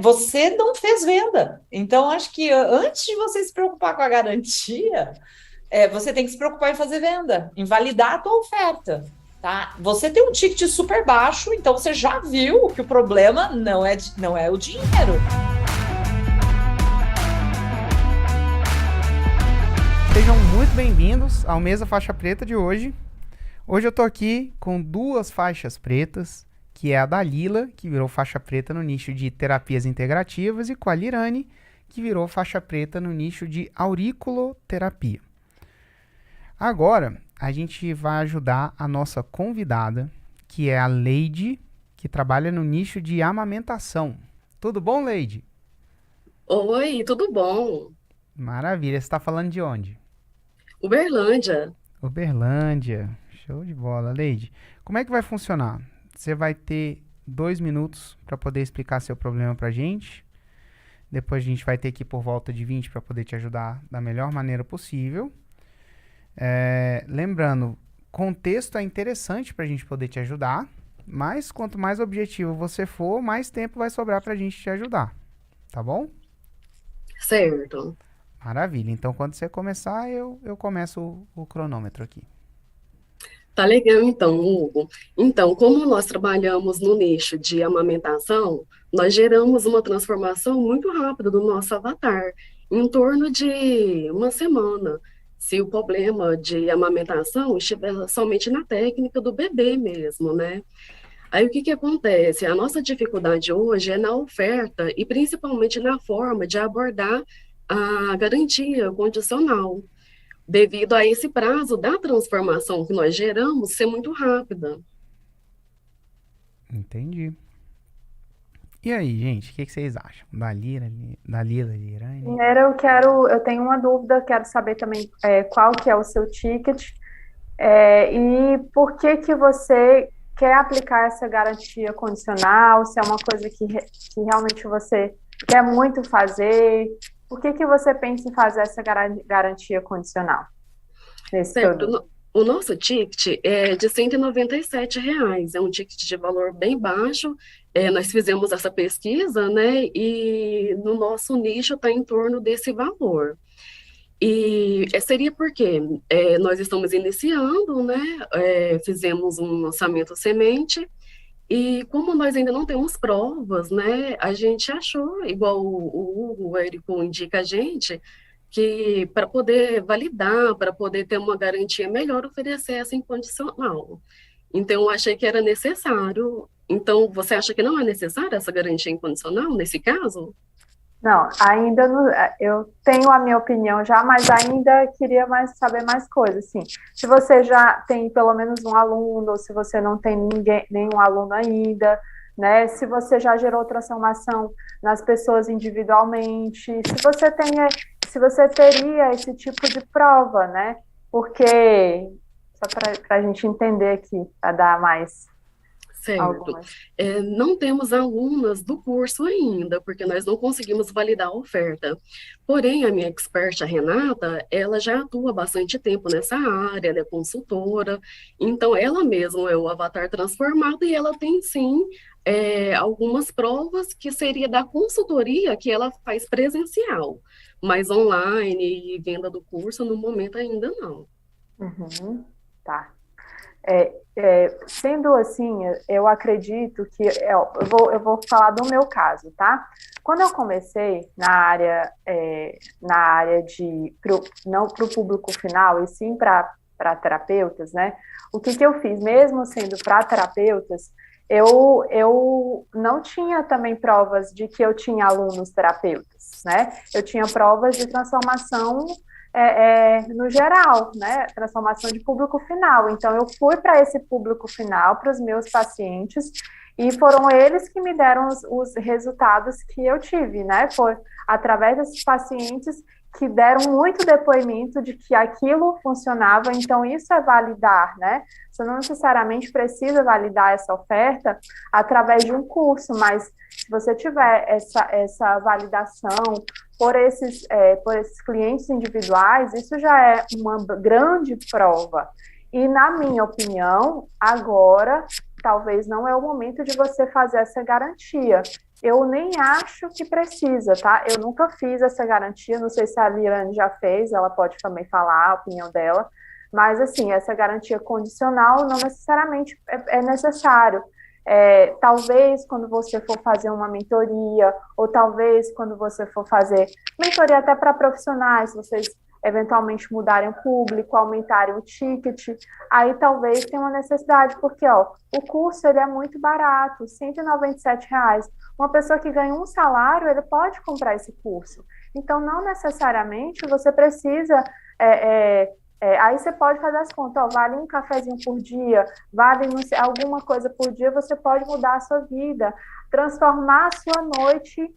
você não fez venda. Então, acho que antes de você se preocupar com a garantia, você tem que se preocupar em fazer venda, em validar a tua oferta. Tá? Você tem um ticket super baixo, então você já viu que o problema não é o dinheiro. Sejam muito bem-vindos ao Mesa Faixa Preta de hoje. Hoje eu tô aqui com duas faixas pretas, que é a da Lila, que virou faixa preta no nicho de terapias integrativas, e com a Lirane, que virou faixa preta no nicho de auriculoterapia. Agora, a gente vai ajudar a nossa convidada, que é a Leide, que trabalha no nicho de amamentação. Tudo bom, Leide? Oi, tudo bom? Maravilha. Você está falando de onde? Uberlândia. Uberlândia. Show de bola. Leide, como é que vai funcionar? Você vai ter 2 minutos para poder explicar seu problema para a gente. Depois a gente vai ter aqui por volta de 20 para poder te ajudar da melhor maneira possível. Lembrando, contexto é interessante para a gente poder te ajudar, mas quanto mais objetivo você for, mais tempo vai sobrar para a gente te ajudar. Tá bom? Certo. Maravilha. Então, quando você começar, eu começo o cronômetro aqui. Tá legal então, Hugo. Então, como nós trabalhamos no nicho de amamentação, nós geramos uma transformação muito rápida do nosso avatar, em torno de uma semana, se o problema de amamentação estiver somente na técnica do bebê mesmo, né? Aí o que que acontece? A nossa dificuldade hoje é na oferta e principalmente na forma de abordar a garantia condicional, devido a esse prazo da transformação que nós geramos ser muito rápida. Entendi. E aí, gente, o que vocês acham? Da Lila, Lirane? Primeiro eu tenho uma dúvida, quero saber também qual que é o seu ticket e por que você quer aplicar essa garantia condicional, se é uma coisa que realmente você quer muito fazer, por que você pensa em fazer essa garantia condicional nesse Certo. produto? O nosso ticket é de R$ 197, é um ticket de valor bem baixo. Nós fizemos essa pesquisa, né? E no nosso nicho está em torno desse valor. E seria porque nós estamos iniciando, né? Fizemos um lançamento semente. E como nós ainda não temos provas, né, a gente achou, igual o Hugo, o Érico indica a gente, que para poder validar, para poder ter uma garantia melhor, oferecer essa incondicional. Então, eu achei que era necessário. Então, você acha que não é necessária essa garantia incondicional nesse caso? Não, ainda não, eu tenho a minha opinião já, mas ainda queria saber mais coisas, assim. Se você já tem pelo menos um aluno, ou se você não tem nenhum aluno ainda, né? Se você já gerou transformação nas pessoas individualmente, se você teria esse tipo de prova, né? Porque, só para a gente entender aqui, para dar mais Certo. algumas. Não temos alunas do curso ainda, porque nós não conseguimos validar a oferta. Porém, a minha expert, a Renata, ela já atua há bastante tempo nessa área, ela é consultora, então ela mesma é o avatar transformado e ela tem, sim, algumas provas que seria da consultoria que ela faz presencial, mas online e venda do curso, no momento ainda não. Uhum, tá. Sendo assim, eu acredito que eu vou falar do meu caso, tá? Quando eu comecei na área não para o público final, e sim para terapeutas, né? O que eu fiz, mesmo sendo para terapeutas, eu não tinha também provas de que eu tinha alunos terapeutas, né? Eu tinha provas de transformação no geral, né, transformação de público final. Então, eu fui para esse público final, para os meus pacientes, e foram eles que me deram os resultados que eu tive, né, foi através desses pacientes que deram muito depoimento de que aquilo funcionava, então isso é validar, né, você não necessariamente precisa validar essa oferta através de um curso, mas se você tiver essa validação por esses clientes individuais, isso já é uma grande prova. E, na minha opinião, agora, talvez não é o momento de você fazer essa garantia. eu nem acho que precisa, tá? Eu nunca fiz essa garantia, não sei se a Lirane já fez, ela pode também falar a opinião dela, mas, assim, essa garantia condicional não necessariamente é necessário. Talvez quando você for fazer uma mentoria, ou talvez quando você for fazer mentoria até para profissionais, vocês eventualmente mudarem o público, aumentarem o ticket, aí talvez tenha uma necessidade, porque o curso ele é muito barato, R$ 197. Uma pessoa que ganha um salário, ele pode comprar esse curso. Então, não necessariamente você precisa... aí você pode fazer as contas, vale um cafezinho por dia, vale alguma coisa por dia, você pode mudar a sua vida, transformar a sua noite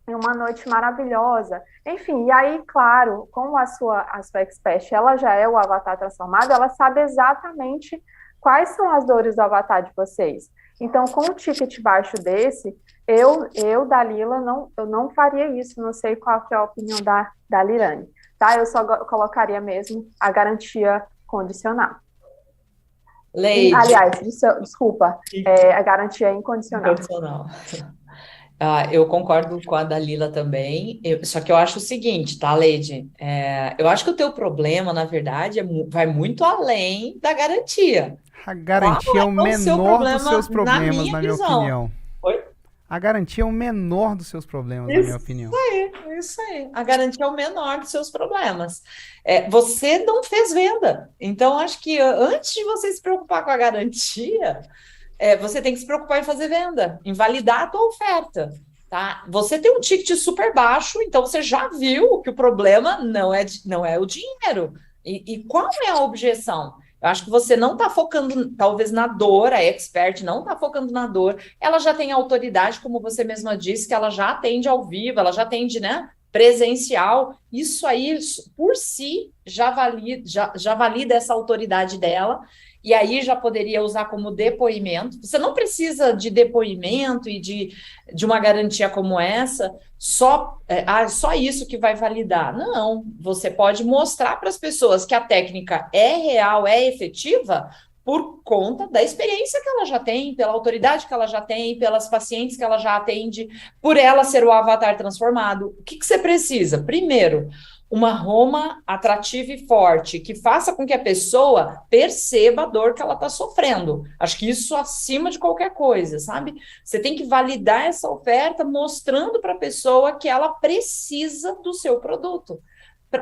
em uma noite maravilhosa. Enfim, e aí, claro, como a sua expert, ela já é o avatar transformado, ela sabe exatamente quais são as dores do avatar de vocês. Então, com um ticket baixo desse, eu Dalila, eu não faria isso, não sei qual que é a opinião da Lirane. Tá? Eu só colocaria mesmo a garantia condicional. Aliás, desculpa, a garantia incondicional. Eu concordo com a Dalila também, só que eu acho o seguinte, tá, Leide? Eu acho que o teu problema, na verdade, vai muito além da garantia. A garantia é o menor dos seus problemas, na minha opinião. Oi? A garantia é o menor dos seus problemas, na minha opinião. Isso aí. A garantia é o menor dos seus problemas. Você não fez venda. Então, acho que antes de você se preocupar com a garantia, você tem que se preocupar em fazer venda, em validar a tua oferta. Tá? Você tem um ticket super baixo, então você já viu que o problema não é o dinheiro. E qual é a objeção? Eu acho que você não está focando, talvez, na dor, a expert não está focando na dor, ela já tem autoridade, como você mesma disse, que ela já atende ao vivo, ela já atende, né, presencial, isso aí, por si, já valida essa autoridade dela, e aí já poderia usar como depoimento. Você não precisa de depoimento e de uma garantia como essa, só isso que vai validar. Não, você pode mostrar para as pessoas que a técnica é real, é efetiva, por conta da experiência que ela já tem, pela autoridade que ela já tem, pelas pacientes que ela já atende, por ela ser o avatar transformado. O que você precisa? Primeiro, uma Roma atrativa e forte, que faça com que a pessoa perceba a dor que ela está sofrendo. Acho que isso acima de qualquer coisa, sabe? Você tem que validar essa oferta mostrando para a pessoa que ela precisa do seu produto.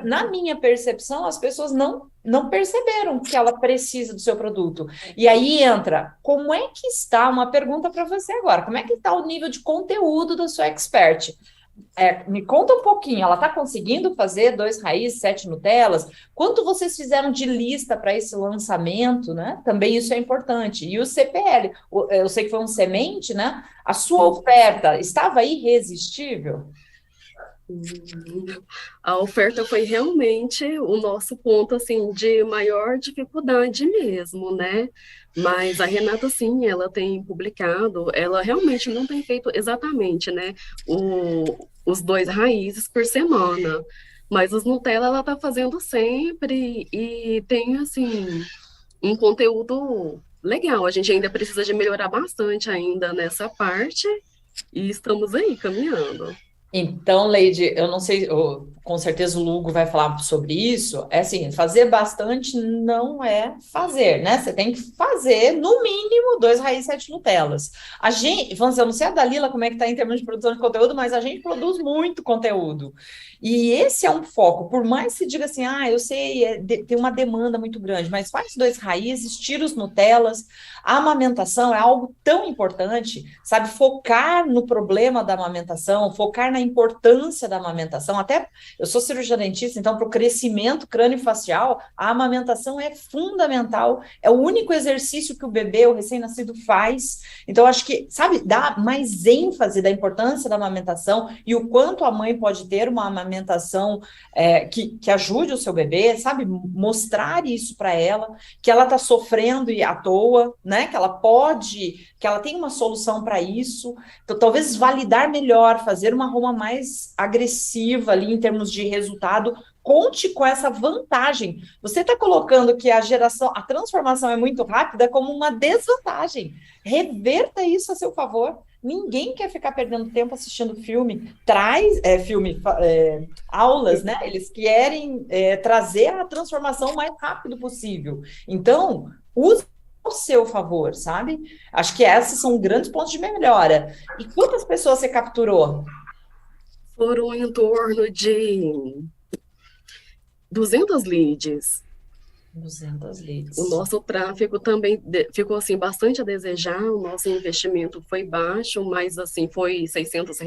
Na minha percepção, as pessoas não perceberam que ela precisa do seu produto. E aí entra, como é que está, uma pergunta para você agora, como é que está o nível de conteúdo da sua expert? Me conta um pouquinho, ela está conseguindo fazer 2 raízes, 7 Nutellas? Quanto vocês fizeram de lista para esse lançamento, né? Também isso é importante. E o CPL, eu sei que foi um semente, né? A sua oferta estava irresistível? A oferta foi realmente o nosso ponto, assim, de maior dificuldade mesmo, né? Mas a Renata, sim, ela tem publicado, ela realmente não tem feito exatamente, né, os 2 raízes por semana, mas os Nutella ela tá fazendo sempre e tem, assim, um conteúdo legal. A gente ainda precisa de melhorar bastante ainda nessa parte e estamos aí caminhando. Então, Leide, eu não sei, com certeza o Lugo vai falar sobre isso, assim, fazer bastante não é fazer, né? Você tem que fazer, no mínimo, 2 raízes, 7 Nutellas. A gente, vamos dizer, eu não sei a Dalila como é que está em termos de produção de conteúdo, mas a gente produz muito conteúdo. E esse é um foco, por mais que diga assim, eu sei, tem uma demanda muito grande, mas faz 2 raízes, tira os Nutellas. A amamentação é algo tão importante, sabe? Focar no problema da amamentação, focar na importância da amamentação. Até eu sou cirurgiã dentista, então para o crescimento crâniofacial, a amamentação é fundamental, é o único exercício que o bebê, o recém-nascido faz. Então acho que, sabe, dá mais ênfase da importância da amamentação e o quanto a mãe pode ter uma amamentação que ajude o seu bebê, sabe, mostrar isso para ela, que ela está sofrendo e à toa, né, que ela tem uma solução para isso. Então talvez validar melhor, fazer uma Roma mais agressiva ali em termos de resultado, conte com essa vantagem. Você está colocando que a transformação é muito rápida como uma desvantagem. Reverta isso a seu favor. Ninguém quer ficar perdendo tempo assistindo filme. Aulas, né? Eles querem trazer a transformação o mais rápido possível. Então, use ao seu favor, sabe? Acho que esses são grandes pontos de melhora. E quantas pessoas você capturou? Foram em torno de 200 leads. 200 leads. O nosso tráfego também ficou assim bastante a desejar. O nosso investimento foi baixo, mas assim foi R$ 600.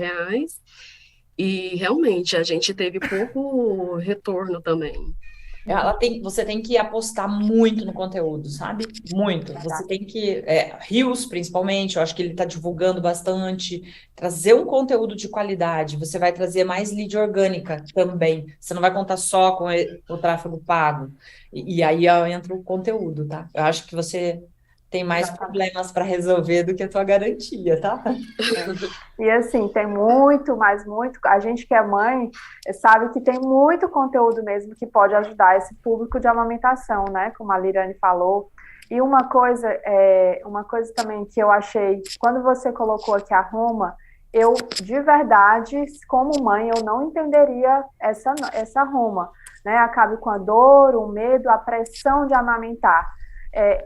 E realmente a gente teve pouco retorno também. Você tem que apostar muito no conteúdo, sabe? Muito. Você tem que. Reels, principalmente, eu acho que ele está divulgando bastante. Trazer um conteúdo de qualidade. Você vai trazer mais lead orgânica também. Você não vai contar só com o tráfego pago. E aí entra o conteúdo, tá? Eu acho que você tem mais problemas para resolver do que a tua garantia, tá? E assim, tem muito, mas muito. A gente que é mãe sabe que tem muito conteúdo mesmo que pode ajudar esse público de amamentação, né? Como a Lirane falou. E uma coisa também que eu achei, quando você colocou aqui a Roma, eu, de verdade, como mãe, eu não entenderia essa Roma, né? Acabe com a dor, o medo, a pressão de amamentar.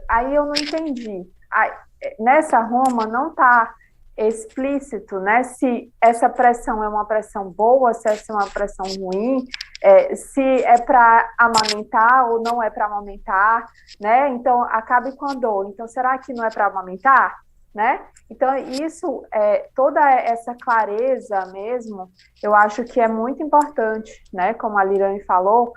Aí eu não entendi. Nessa Roma não está explícito, né? Se essa pressão é uma pressão boa, se essa é uma pressão ruim, se é para amamentar ou não é para amamentar, né? Então, acabe com a dor. Então, será que não é para amamentar? Né? Então, isso, toda essa clareza mesmo, eu acho que é muito importante, né? Como a Lirane falou,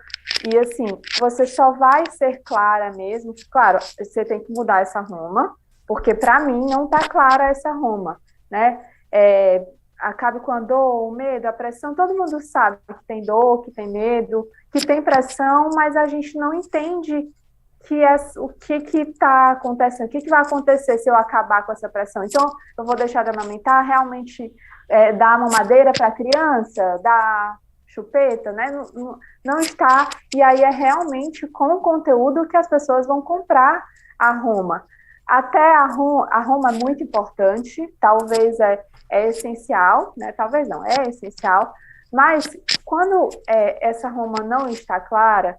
e assim, você só vai ser clara mesmo, claro, você tem que mudar essa Roma, porque para mim não está clara essa Roma, né? Acabe com a dor, o medo, a pressão, todo mundo sabe que tem dor, que tem medo, que tem pressão, mas a gente não entende o que está acontecendo, o que vai acontecer se eu acabar com essa pressão. Então, eu vou deixar de amamentar, realmente dar mamadeira para a criança, dar chupeta, né? Não está, e aí é realmente com o conteúdo que as pessoas vão comprar a Roma. Até a Roma é muito importante, talvez é essencial, né? Talvez não, é essencial, mas quando essa Roma não está clara,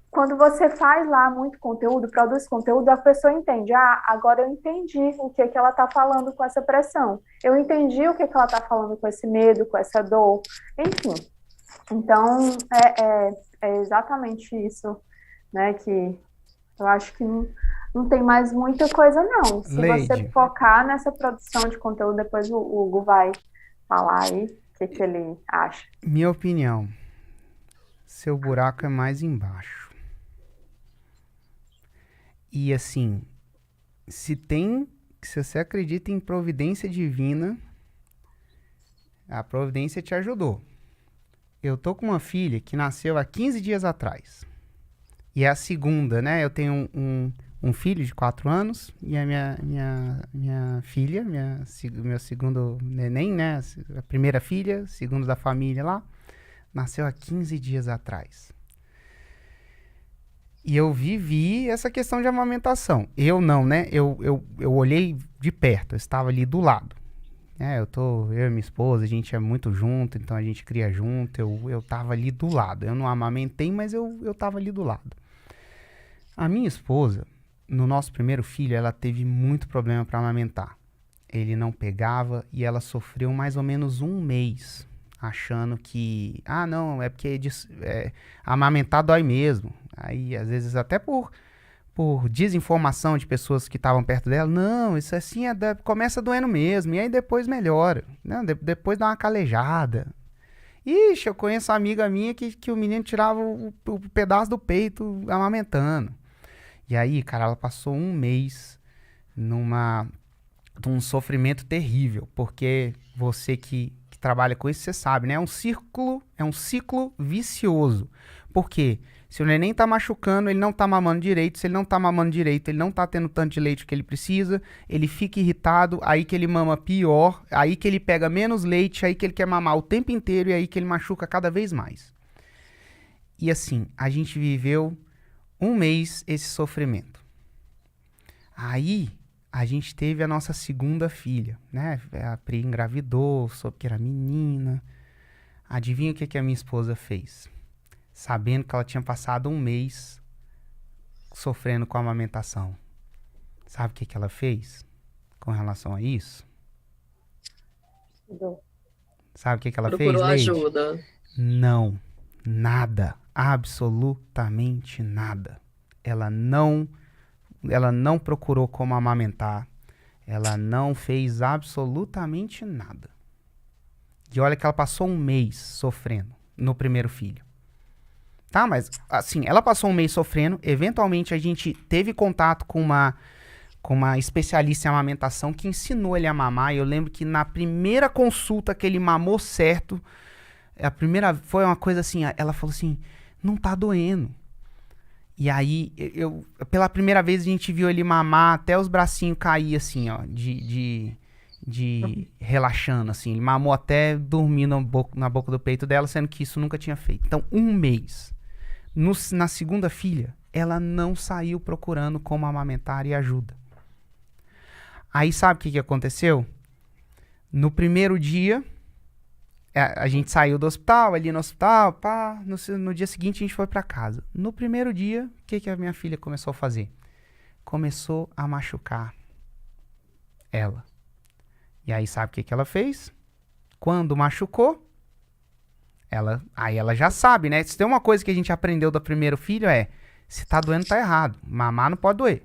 quando você faz lá muito conteúdo, produz conteúdo, a pessoa entende. Agora eu entendi o que ela está falando com essa pressão. Eu entendi o que ela está falando com esse medo, com essa dor. Enfim, então é exatamente isso, né? Que eu acho que não tem mais muita coisa, não. Se você focar nessa produção de conteúdo, depois o Hugo vai falar aí o que ele acha. Minha opinião, seu buraco é mais embaixo. E assim, se você acredita em providência divina, a providência te ajudou. Eu tô com uma filha que nasceu há 15 dias atrás. E é a segunda, né? Eu tenho um filho de 4 anos e a minha filha, meu segundo neném, né? A primeira filha, segundo da família lá, nasceu há 15 dias atrás. E eu vivi essa questão de amamentação. Eu não, né? Eu olhei de perto, eu estava ali do lado. Eu e minha esposa, a gente é muito junto, então a gente cria junto. Eu estava ali do lado. Eu não amamentei, mas eu estava ali do lado. A minha esposa, no nosso primeiro filho, ela teve muito problema para amamentar. Ele não pegava e ela sofreu mais ou menos 1 mês, achando que, não, é porque amamentar dói mesmo. Aí, às vezes, até por desinformação de pessoas que estavam perto dela, não, isso assim começa doendo mesmo, e aí depois melhora, né? Depois dá uma calejada. Ixi, eu conheço uma amiga minha que o menino tirava o pedaço do peito amamentando. E aí, cara, ela passou 1 mês num sofrimento terrível, porque você que trabalha com isso, você sabe, né? É um ciclo vicioso. Porque Se o neném tá machucando, ele não tá mamando direito. Se ele não tá mamando direito, ele não tá tendo tanto de leite que ele precisa. Ele fica irritado, aí que ele mama pior, aí que ele pega menos leite, aí que ele quer mamar o tempo inteiro e aí que ele machuca cada vez mais. E assim, a gente viveu um mês esse sofrimento. Aí, a gente teve a nossa segunda filha, né? A Pri engravidou, soube que era menina. Adivinha o que a minha esposa fez? Sabendo que ela tinha passado um mês sofrendo com a amamentação. Sabe o que ela fez com relação a isso? Sabe o que ela fez, Procurou Leide? ajuda. Não, nada, absolutamente nada. Ela não procurou como amamentar, ela não fez absolutamente nada. E olha que ela passou um mês sofrendo no primeiro filho. Tá, mas assim, ela passou um mês sofrendo, eventualmente a gente teve contato com uma especialista em amamentação que ensinou ele a mamar, e eu lembro que na primeira consulta que ele mamou certo, foi uma coisa assim, ela falou assim, não tá doendo. E aí, pela primeira vez a gente viu ele mamar até os bracinhos cair assim, ó, de relaxando, assim. Ele mamou até dormir na boca do peito dela, sendo que isso nunca tinha feito. Então, um mês. Na segunda filha, ela não saiu procurando como amamentar e ajuda. Aí, sabe o que aconteceu? No primeiro dia, a gente saiu do hospital, ali no hospital, pá, no dia seguinte a gente foi pra casa. No primeiro dia, o que a minha filha começou a fazer? Começou a machucar ela. E aí sabe o que ela fez? Quando machucou, aí ela já sabe, né? Se tem uma coisa que a gente aprendeu do primeiro filho se tá doendo, tá errado. Mamar não pode doer.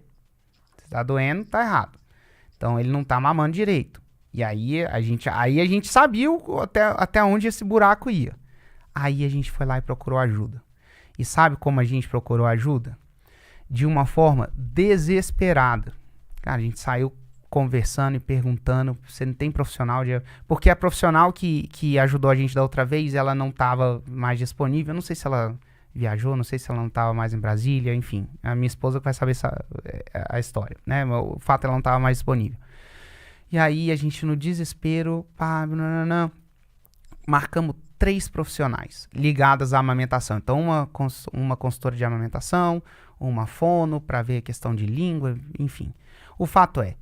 Se tá doendo, tá errado. Então ele não tá mamando direito. E aí a gente sabia até onde esse buraco ia. Aí a gente foi lá e procurou ajuda. E sabe como a gente procurou ajuda? De uma forma desesperada. Cara, a gente saiu conversando e perguntando, você não tem profissional? Porque a profissional que ajudou a gente da outra vez, ela não estava mais disponível. Eu não sei se ela viajou, não sei se ela não estava mais em Brasília, enfim. A minha esposa vai saber a história, né? O fato é que ela não estava mais disponível. E aí a gente no desespero, marcamos 3 profissionais ligadas à amamentação. Então uma consultora de amamentação, uma fono para ver a questão de língua, enfim. O fato é,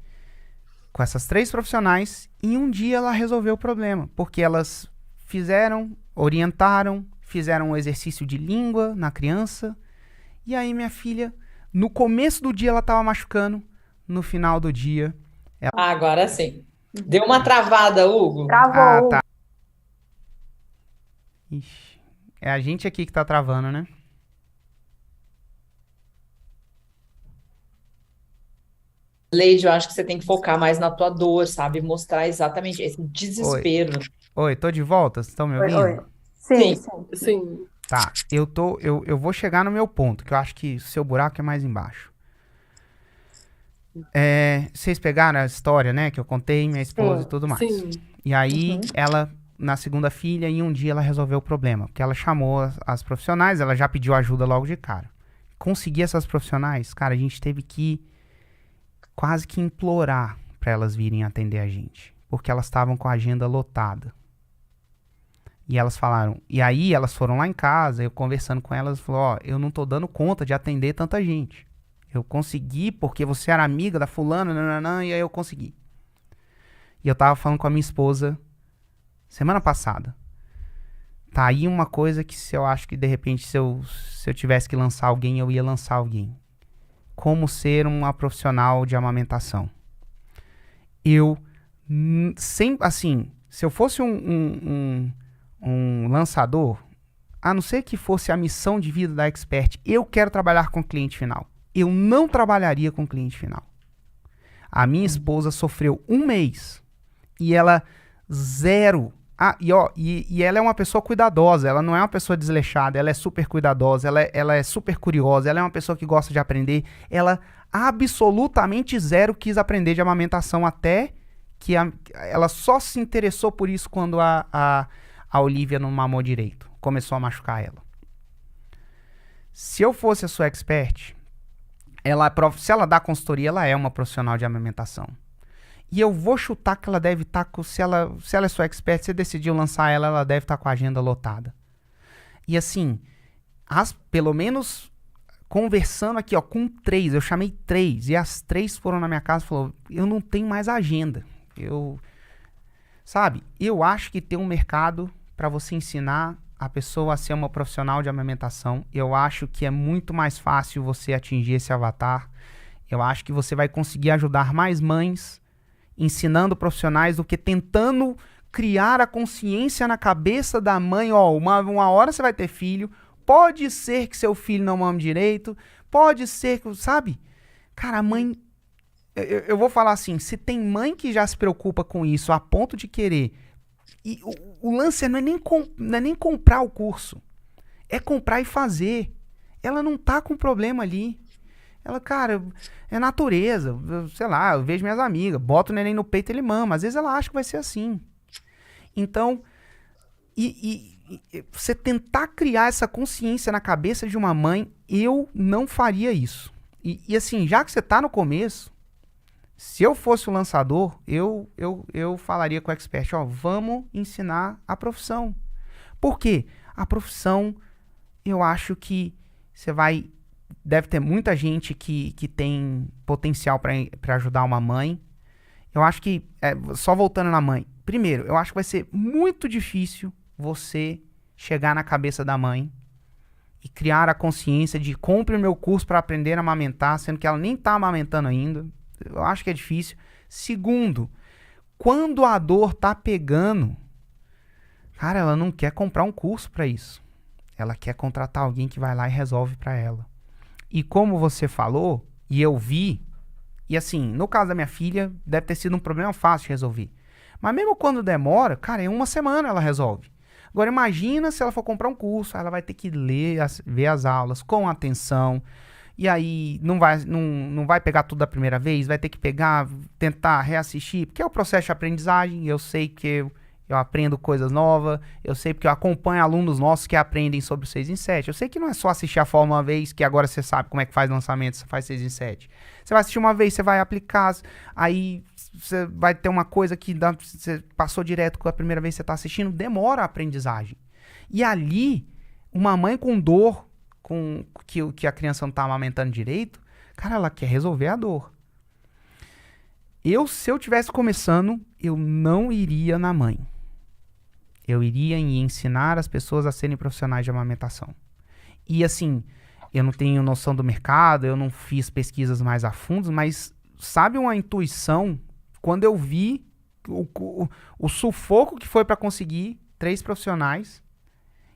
com essas 3 profissionais, em um dia ela resolveu o problema, porque elas orientaram, fizeram um exercício de língua na criança, e aí minha filha, no começo do dia ela estava machucando, no final do dia... Agora sim. Deu uma travada, Hugo. Travou. Tá. Ixi, é a gente aqui que tá travando, né? Leide, eu acho que você tem que focar mais na tua dor, sabe? Mostrar exatamente esse desespero. Oi, tô de volta? Vocês estão me ouvindo? Oi. Sim. Sim. Tá, eu vou chegar no meu ponto, que eu acho que o seu buraco é mais embaixo. Vocês pegaram a história, né, que eu contei, minha esposa e tudo mais. Sim. E aí, ela, na segunda filha, em um dia ela resolveu o problema, porque ela chamou as profissionais, ela já pediu ajuda logo de cara. Conseguir essas profissionais, cara, a gente teve que quase que implorar para elas virem atender a gente, porque elas estavam com a agenda lotada. E elas falaram, e aí elas foram lá em casa, eu conversando com elas, falou, eu não tô dando conta de atender tanta gente. Eu consegui porque você era amiga da fulana, e aí eu consegui. E eu tava falando com a minha esposa semana passada. Tá aí uma coisa que eu acho que de repente se eu tivesse que lançar alguém, eu ia lançar alguém. Como ser uma profissional de amamentação. Assim, se eu fosse um lançador, a não ser que fosse a missão de vida da Expert, eu quero trabalhar com cliente final. Eu não trabalharia com cliente final. A minha esposa sofreu um mês e ela zero. E ela é uma pessoa cuidadosa, ela não é uma pessoa desleixada, ela é super cuidadosa, ela é super curiosa, ela é uma pessoa que gosta de aprender. Ela absolutamente zero quis aprender de amamentação até que ela só se interessou por isso quando a Olivia não mamou direito. Começou a machucar ela. Se eu fosse a sua expert, se ela dá consultoria, ela é uma profissional de amamentação. E eu vou chutar que ela deve estar com... Se ela é sua expert, você decidiu lançar ela, ela deve estar com a agenda lotada. E assim, pelo menos conversando aqui, ó, com 3, eu chamei 3, e as 3 foram na minha casa e falaram, eu não tenho mais agenda. Sabe, eu acho que tem um mercado para você ensinar a pessoa a ser uma profissional de amamentação. Eu acho que é muito mais fácil você atingir esse avatar. Eu acho que você vai conseguir ajudar mais mães ensinando profissionais do que tentando criar a consciência na cabeça da mãe. Ó, uma hora você vai ter filho, pode ser que seu filho não mame direito, pode ser que, sabe? Cara, a mãe... Eu vou falar assim, se tem mãe que já se preocupa com isso a ponto de querer... E o lance não é nem comprar o curso, é comprar e fazer. Ela não tá com problema ali. Ela, cara, é natureza, sei lá, eu vejo minhas amigas, boto o neném no peito e ele mama. Às vezes ela acha que vai ser assim. Então, você tentar criar essa consciência na cabeça de uma mãe, eu não faria isso. E assim, já que você tá no começo, se eu fosse o lançador, eu falaria com o expert, ó, vamos ensinar a profissão. Por quê? A profissão, eu acho que deve ter muita gente que tem potencial para ajudar uma mãe. Eu acho que, só voltando na mãe, primeiro, eu acho que vai ser muito difícil você chegar na cabeça da mãe e criar a consciência de compre o meu curso para aprender a amamentar, sendo que ela nem tá amamentando ainda. Eu acho que é difícil. Segundo, quando a dor tá pegando, cara, ela não quer comprar um curso para isso. Ela quer contratar alguém que vai lá e resolve para ela. E como você falou, e eu vi, e assim, no caso da minha filha, deve ter sido um problema fácil de resolver. Mas mesmo quando demora, cara, em 1 semana ela resolve. Agora imagina se ela for comprar um curso, ela vai ter que ver as aulas com atenção, e aí não vai pegar tudo da primeira vez, vai ter que pegar, tentar reassistir, porque é o processo de aprendizagem. Eu sei que eu aprendo coisas novas, eu sei porque eu acompanho alunos nossos que aprendem sobre o 6 em 7. Eu sei que não é só assistir a fórmula uma vez, que agora você sabe como é que faz lançamento, você faz 6 em 7. Você vai assistir uma vez, você vai aplicar, aí você vai ter uma coisa que você passou direto com a primeira vez que você está assistindo, demora a aprendizagem. E ali, uma mãe com dor, com que a criança não está amamentando direito, cara, ela quer resolver a dor. Se eu tivesse começando, eu não iria na mãe. Eu iria em ensinar as pessoas a serem profissionais de amamentação. E assim, eu não tenho noção do mercado, eu não fiz pesquisas mais a fundo, mas sabe uma intuição, quando eu vi o sufoco que foi para conseguir 3 profissionais,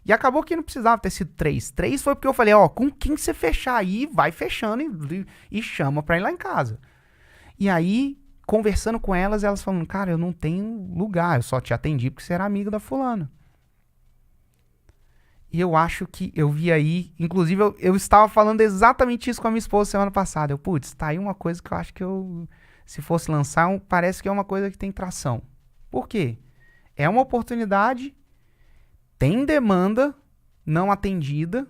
e acabou que não precisava ter sido 3. 3 foi porque eu falei, ó, com quem você fechar aí, vai fechando e chama pra ir lá em casa. E aí, conversando com elas falando, cara, eu não tenho lugar, eu só te atendi porque você era amigo da fulana. E eu acho que eu vi aí, inclusive eu estava falando exatamente isso com a minha esposa semana passada. Putz, tá aí uma coisa que eu acho que se fosse lançar, parece que é uma coisa que tem tração. Por quê? É uma oportunidade, tem demanda não atendida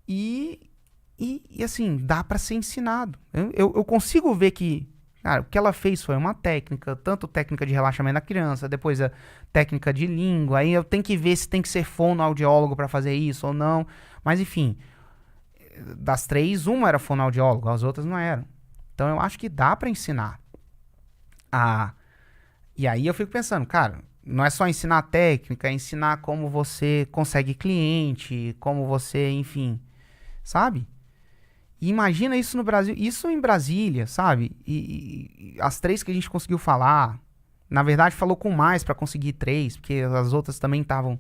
e assim, dá para ser ensinado. Eu consigo ver que, cara, o que ela fez foi uma técnica, tanto técnica de relaxamento da criança, depois a técnica de língua, aí eu tenho que ver se tem que ser fonoaudiólogo para fazer isso ou não, mas enfim, das 3, uma era fonoaudiólogo, as outras não eram. Então eu acho que dá para ensinar. E aí eu fico pensando, cara, não é só ensinar técnica, é ensinar como você consegue cliente, como você, enfim, sabe? E imagina isso no Brasil, isso em Brasília, sabe? E as 3 que a gente conseguiu falar, na verdade falou com mais para conseguir 3, porque as outras também estavam.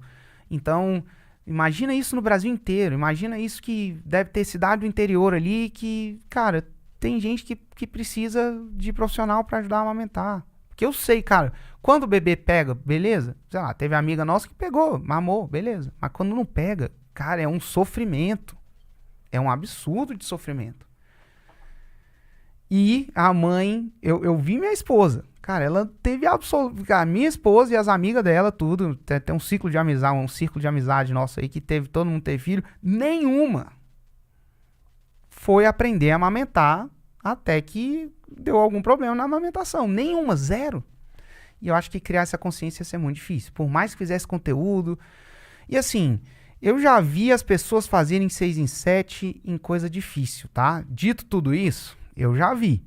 Então, imagina isso no Brasil inteiro, imagina isso que deve ter cidade do interior ali que, cara, tem gente que precisa de profissional para ajudar a amamentar. Porque eu sei, cara, quando o bebê pega, beleza, sei lá, teve amiga nossa que pegou, mamou, beleza. Mas quando não pega, cara, é um sofrimento. É um absurdo de sofrimento. E a mãe, eu vi minha esposa, Cara, ela teve a minha esposa e as amigas dela, tudo. Tem um ciclo de amizade nosso aí que todo mundo teve filho. Nenhuma foi aprender a amamentar até que deu algum problema na amamentação. Nenhuma, zero. E eu acho que criar essa consciência ia ser muito difícil. Por mais que fizesse conteúdo. E assim, eu já vi as pessoas fazerem 6 em 7 em coisa difícil, tá? Dito tudo isso, eu já vi.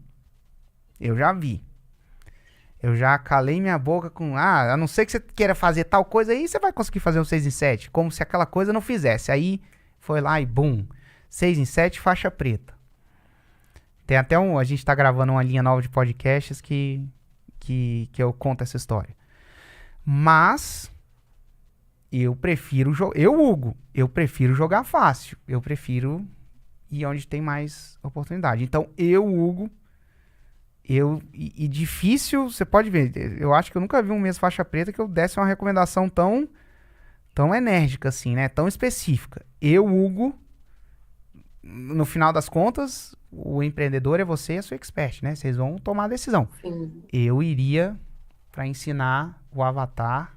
Eu já calei minha boca com, a não ser que você queira fazer tal coisa aí, você vai conseguir fazer um 6 em 7, como se aquela coisa não fizesse. Aí foi lá e bum, 6 em 7, faixa preta. Tem até a gente tá gravando uma linha nova de podcasts que eu conto essa história. Mas eu prefiro Hugo, eu prefiro jogar fácil. Eu prefiro ir onde tem mais oportunidade. Então, Hugo, e difícil, você pode ver, eu acho que eu nunca vi um mês faixa preta que eu desse uma recomendação tão enérgica assim, né? Tão específica. Hugo, no final das contas, o empreendedor é você e a sua expert, né? Vocês vão tomar a decisão. Sim. Eu iria para ensinar o avatar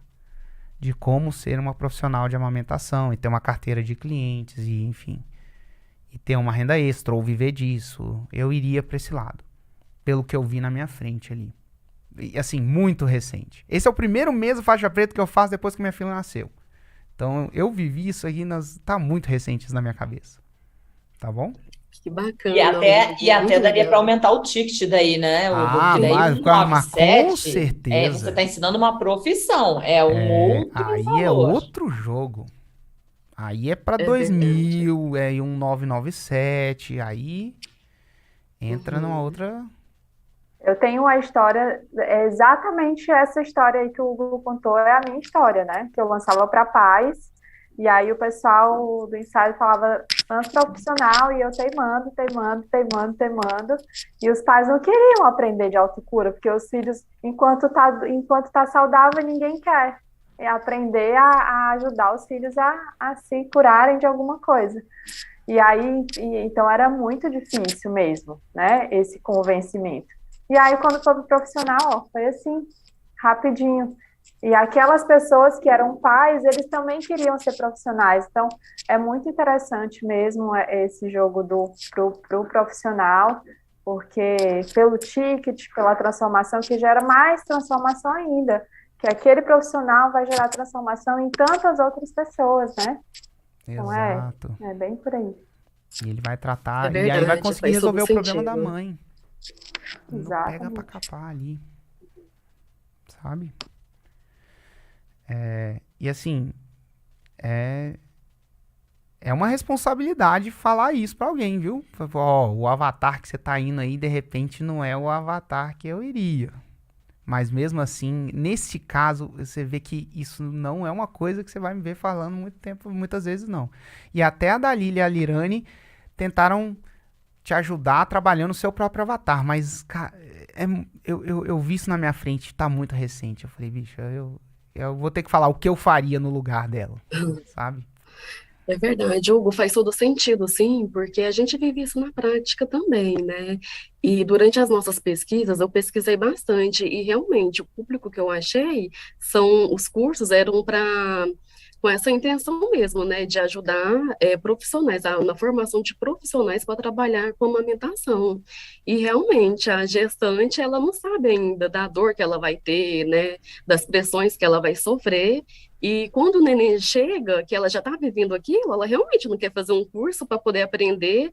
de como ser uma profissional de amamentação e ter uma carteira de clientes e, enfim, e ter uma renda extra ou viver disso. Eu iria para esse lado, pelo que eu vi na minha frente ali. E, assim, muito recente. Esse é o primeiro mês do faixa preta que eu faço depois que minha filha nasceu. Então, eu vivi isso aí, tá muito recente na minha cabeça. Tá bom? Que bacana. E até daria para aumentar o ticket daí, né, Hugo? Porque daí mas, 197, com certeza. você está ensinando uma profissão, é um outro aí valor. É outro jogo. Aí é para 2.000, é 1.997, aí entra numa outra... Eu tenho uma história, exatamente essa história aí que o Hugo contou, é a minha história, né? Que eu lançava para pais, e aí o pessoal do ensaio falava transprofissional, e eu teimando, e os pais não queriam aprender de autocura, porque os filhos, enquanto tá saudável, ninguém quer aprender a ajudar os filhos a se curarem de alguma coisa. E aí, então era muito difícil mesmo, né? Esse convencimento. E aí, quando foi pro profissional, ó, foi assim, rapidinho. E aquelas pessoas que eram pais, eles também queriam ser profissionais. Então, é muito interessante mesmo esse jogo pro profissional, porque pelo ticket, pela transformação, que gera mais transformação ainda, que aquele profissional vai gerar transformação em tantas outras pessoas, né? Exato. Então, é bem por aí. E ele vai tratar, verdade, e aí vai conseguir resolver o problema sentido. da mãe. Não pega pra Exatamente. capar ali. Sabe? E assim, é uma responsabilidade falar isso pra alguém, viu? Ó, o avatar que você tá indo aí, de repente, não é o avatar que eu iria. Mas mesmo assim, nesse caso, você vê que isso não é uma coisa que você vai me ver falando muito tempo, muitas vezes não. E até a Dalila e a Lirane tentaram te ajudar trabalhando o seu próprio avatar, mas, cara, eu vi isso na minha frente, tá muito recente. Eu falei, bicho, eu vou ter que falar o que eu faria no lugar dela, sabe? É verdade, Hugo, faz todo sentido, sim, porque a gente vive isso na prática também, né? E durante as nossas pesquisas, eu pesquisei bastante, e realmente o público que eu achei os cursos eram com essa intenção mesmo, né, de ajudar profissionais, na formação de profissionais para trabalhar com amamentação. E realmente a gestante, ela não sabe ainda da dor que ela vai ter, né, das pressões que ela vai sofrer. E quando o neném chega, que ela já está vivendo aquilo, ela realmente não quer fazer um curso para poder aprender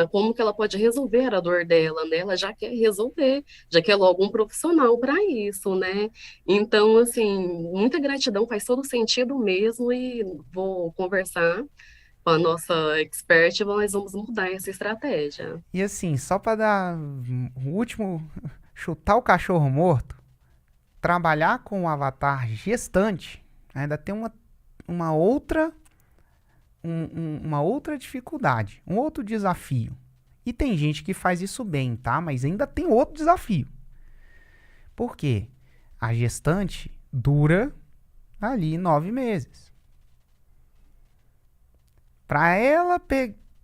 como que ela pode resolver a dor dela, né? Ela já quer resolver, já quer logo um profissional para isso, né? Então, assim, muita gratidão, faz todo sentido mesmo, e vou conversar com a nossa expert, nós vamos mudar essa estratégia. E assim, só para dar o último, chutar o cachorro morto, trabalhar com o avatar gestante ainda tem uma outra dificuldade, um outro desafio. E tem gente que faz isso bem, tá? Mas ainda tem outro desafio. Por quê? A gestante dura ali 9 meses. Para ela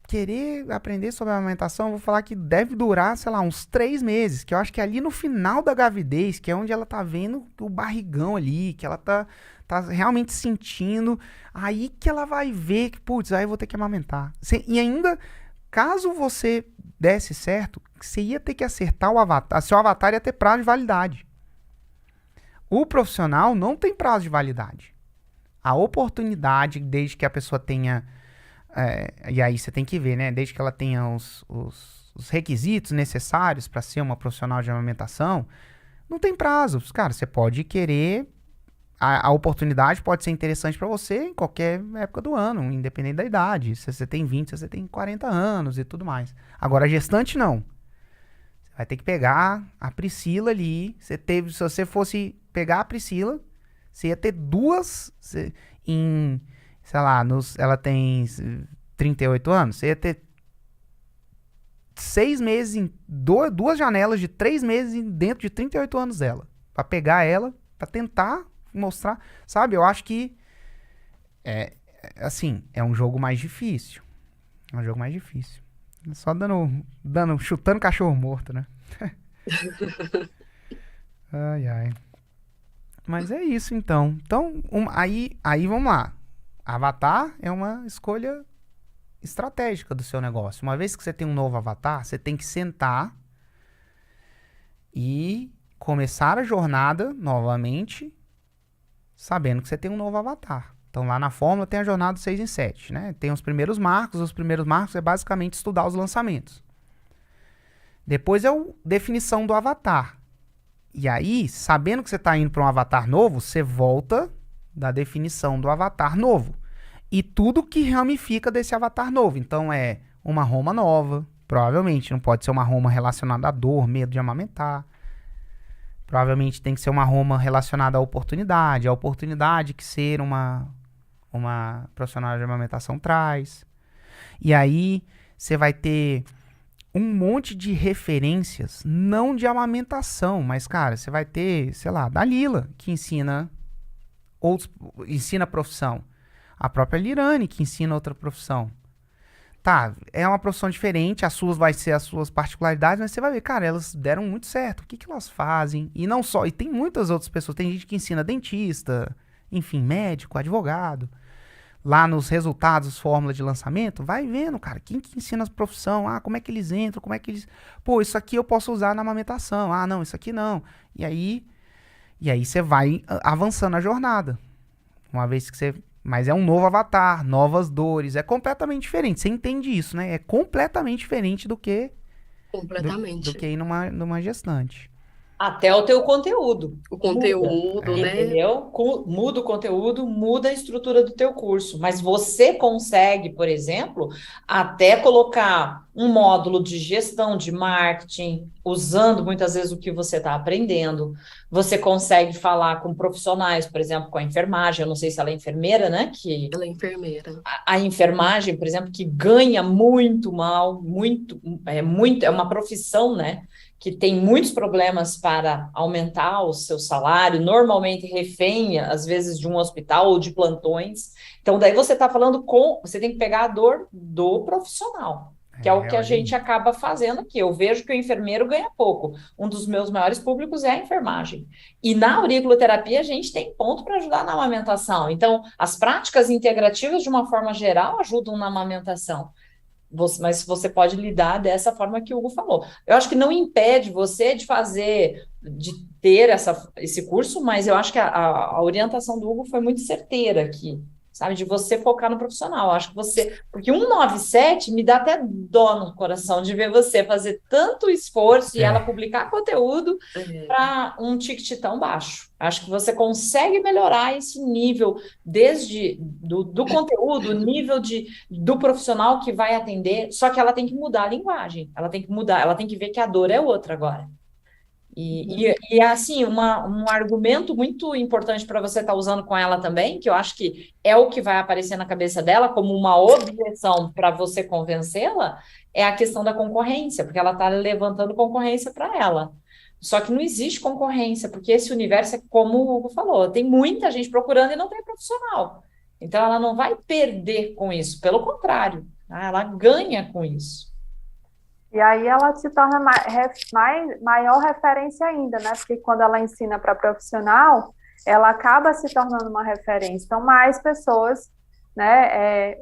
querer aprender sobre a amamentação, eu vou falar que deve durar, sei lá, uns 3 meses, que eu acho que é ali no final da gravidez, que é onde ela tá vendo o barrigão ali, que ela tá realmente sentindo, aí que ela vai ver que, putz, aí eu vou ter que amamentar. E ainda, caso você desse certo, você ia ter que acertar o avatar, seu avatar ia ter prazo de validade. O profissional não tem prazo de validade. A oportunidade, desde que a pessoa tenha... e aí você tem que ver, né? Desde que ela tenha os requisitos necessários para ser uma profissional de amamentação, não tem prazo. Cara, você pode querer... A oportunidade pode ser interessante para você em qualquer época do ano, independente da idade. Se você tem 20, se você tem 40 anos e tudo mais. Agora, gestante, não. Você vai ter que pegar a Priscila ali. Se você fosse pegar a Priscila, você ia ter duas sei lá, ela tem 38 anos, você ia ter 6 meses, duas janelas de 3 meses dentro de 38 anos dela. Pra pegar ela, pra tentar mostrar, sabe? Eu acho que assim, é um jogo mais difícil. É um jogo mais difícil. Só chutando cachorro morto, né? Ai, ai. Mas é isso, então. Então, aí vamos lá. Avatar é uma escolha estratégica do seu negócio. Uma vez que você tem um novo avatar, você tem que sentar e começar a jornada novamente, sabendo que você tem um novo avatar. Então, lá na fórmula tem a jornada 6 em 7, né? Tem os primeiros marcos. Os primeiros marcos é basicamente estudar os lançamentos. Depois é a definição do avatar. E aí, sabendo que você está indo para um avatar novo, você volta da definição do avatar novo. E tudo que ramifica desse avatar novo. Então, é uma Roma nova. Provavelmente não pode ser uma Roma relacionada à dor, medo de amamentar. Provavelmente tem que ser uma Roma relacionada à oportunidade. A oportunidade que ser uma profissional de amamentação traz. E aí, você vai ter um monte de referências, não de amamentação, mas, cara, você vai ter, sei lá, Dalila, que ensina profissão. A própria Lirane, que ensina outra profissão. Tá, é uma profissão diferente, as suas vai ser as suas particularidades, mas você vai ver, cara, elas deram muito certo. O que elas fazem? E não só, e tem muitas outras pessoas, tem gente que ensina dentista, enfim, médico, advogado. Lá nos resultados, fórmula de lançamento, vai vendo, cara, quem que ensina a profissão, como é que eles entram, como é que eles... Pô, isso aqui eu posso usar na amamentação, não, isso aqui não. E aí você vai avançando a jornada. Uma vez que você... Mas é um novo avatar, novas dores, é completamente diferente. Você entende isso, né? É completamente diferente do que... Completamente. Do que ir numa gestante. Até o teu conteúdo. O conteúdo, né? Entendeu? Muda o conteúdo, muda a estrutura do teu curso. Mas você consegue, por exemplo, até colocar um módulo de gestão de marketing, usando muitas vezes o que você está aprendendo. Você consegue falar com profissionais, por exemplo, com a enfermagem. Eu não sei se ela é enfermeira, né? Ela é enfermeira. A enfermagem, por exemplo, que ganha muito mal, é uma profissão, né? Que tem muitos problemas para aumentar o seu salário, normalmente refém, às vezes, de um hospital ou de plantões. Então, daí você está falando você tem que pegar a dor do profissional, que é o que a gente acaba fazendo aqui. Eu vejo que o enfermeiro ganha pouco. Um dos meus maiores públicos é a enfermagem. E na auriculoterapia, a gente tem ponto para ajudar na amamentação. Então, as práticas integrativas, de uma forma geral, ajudam na amamentação. Mas você pode lidar dessa forma que o Hugo falou. Eu acho que não impede você de ter esse curso, mas eu acho que a orientação do Hugo foi muito certeira aqui, sabe? De você focar no profissional. Eu acho que porque 197 me dá até dó no coração de ver você fazer tanto esforço e ela publicar conteúdo para um ticket tão baixo. Acho que você consegue melhorar esse nível do conteúdo, o nível do profissional que vai atender, só que ela tem que mudar a linguagem, ela tem que mudar, ela tem que ver que a dor é outra agora. E assim, um argumento muito importante para você estar usando com ela também, que eu acho que é o que vai aparecer na cabeça dela como uma objeção para você convencê-la, é a questão da concorrência, porque ela está levantando concorrência para ela. Só que não existe concorrência, porque esse universo é como o Hugo falou, tem muita gente procurando e não tem profissional. Então, ela não vai perder com isso, pelo contrário. Tá? Ela ganha com isso. E aí ela se torna maior referência ainda, né? Porque quando ela ensina para profissional, ela acaba se tornando uma referência. Então, mais pessoas, né,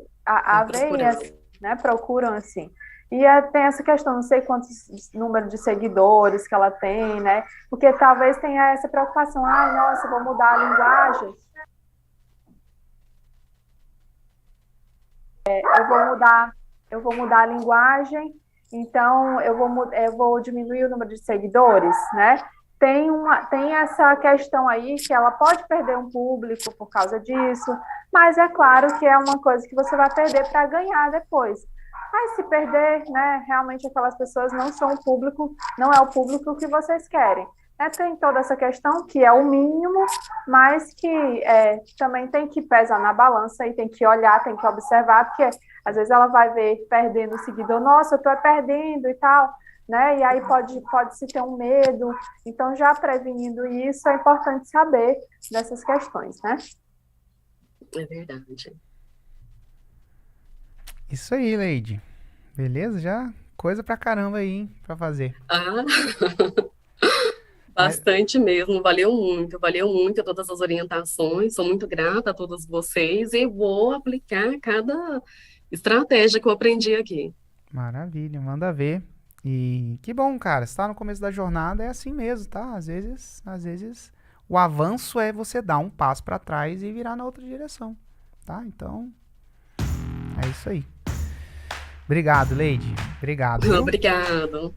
né, procuram assim. E tem essa questão, não sei quantos número de seguidores que ela tem, né? Porque talvez tenha essa preocupação, nossa, vou mudar a linguagem. Eu vou mudar a linguagem, então eu vou diminuir o número de seguidores, né? Tem essa questão aí que ela pode perder um público por causa disso, mas é claro que é uma coisa que você vai perder para ganhar depois. Mas se perder, né, realmente aquelas pessoas não são o público, não é o público que vocês querem. Tem toda essa questão que é o mínimo, mas que também tem que pesar na balança e tem que olhar, tem que observar, porque às vezes ela vai ver perdendo o seguidor, nossa, eu estou perdendo e tal, né? E aí pode-se ter um medo. Então, já prevenindo isso, é importante saber dessas questões, né? É verdade. Isso aí, Leide. Beleza? Já coisa pra caramba aí, hein, pra fazer. Bastante mesmo, valeu muito todas as orientações, sou muito grata a todos vocês e vou aplicar cada estratégia que eu aprendi aqui. Maravilha, manda ver. E que bom, cara, você tá no começo da jornada, é assim mesmo, tá? Às vezes o avanço é você dar um passo pra trás e virar na outra direção, tá? Então, é isso aí. Obrigado, Leide. Obrigado. Obrigado.